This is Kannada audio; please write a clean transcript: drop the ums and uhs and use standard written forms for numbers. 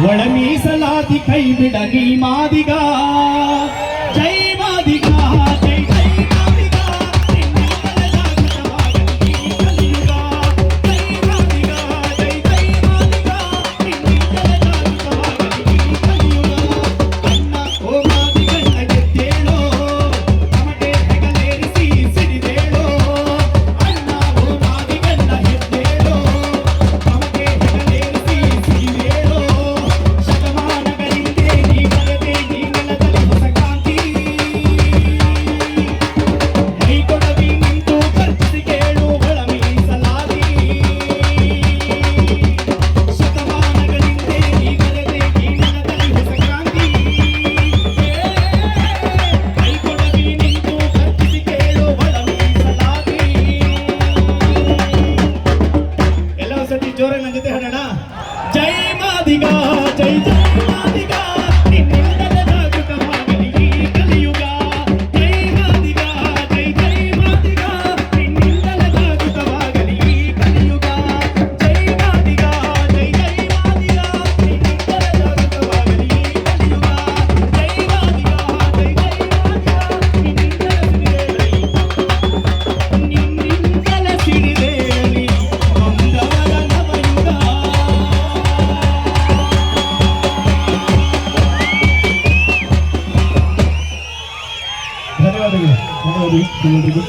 ಒಳ ಮೀಸಲಾತಿ ಕೈ ಬಿಡಲಿ ಮಾದಿಗ ಜೈ ಮಾದಿಗ ಜೈ ಜೈ ಮಾದಿಗ ನಿನ್ನೆಲ್ಲ ಜಾಗೃತವಾಗಲಿ ಕಲಿಯುಗ ಜೈ ಮಾದಿಗ ಜೈ ಜೈ ಮಾದಿಗ ನಿನ್ನೆಲ್ಲ ಜಾಗೃತವಾಗಲಿ ಕಲಿಯುಗ ಅಣ್ಣ ಓ ಮಾದಿಗಣ್ಣ ಗೆದ್ದೇಳೋ ತಮಟೆ ಹೆಗಲೇರಿಸಿ ಸಿಡಿದೇಳೋ ಅಣ್ಣ ಓ ಮಾದಿಗಣ್ಣ ಗೆದ್ದೇಳೋ ತಮಟೆ ಹೆಗಲೇರಿಸಿ ಸಿಡಿದೇಳೋ ಶತಮಾನಗಳಿಂದೆ ನೀ ಬರದೆ ನೀ ನೆಲದಲ್ಲಿ ಹೊಸ ಕಾಂತಿ ಕೈಕೊಡವಿ ನಿಂತು ಕರ್ಪಿಸಿ ಕೇಳು ಒಳ ಮೀಸಲಾತಿ ಶತಮಾನಗಳಿಂದೆ ನೀ ಬರದೆ ನೀ ನೆಲದಲ್ಲಿ ಹೊಸ ಕ್ರಾಂತಿ ಕೈಕೊಡವಿ ನಿಂತು ಕರ್ಪಿಸಿ ಕೇಳು ಒಳ ಮೀಸಲಾತಿ ಎಲ್ಲವೂ ಸತಿ ಜೋರಾಗಿ ನನ್ನ ಜೊತೆ ಹಾಡೋಣ ಜೈ ಮಾದಿಗ ಜೈ ಜೈ ಮಾದಿಗ ನಿನ್ನೆಲ್ಲ ಜಾಗೃತವಾಗಲಿ ಈ ಕಲಿಯುಗ ಜೈ ಮಾದಿಗ ಜೈ ಜೈ ಮಾದಿಗ ನಿನ್ನೆಲ್ಲ ಜಾಗೃತವಾಗಲಿ ಈ ಕಲಿಯುಗ ಜೈ ಮಾದಿಗ ಜೈ ಜೈ ಮಾದಿಗ ನಿನ್ನೆಲ್ಲ ಜಾಗೃತವಾಗಲಿ ಈ ಕಲಿಯುಗ ಜೈ ಮಾದಿಗ ಜೈ ಜೈ ಮಾದಿಗ ನಿನ್ನೆಲ್ಲ ಸಿಡಿದೇಳಿ ಬಂದವರ ನವಯುಗ ಧನ್ಯವಾದಗಳು ಎಲ್ಲರಿಗೂ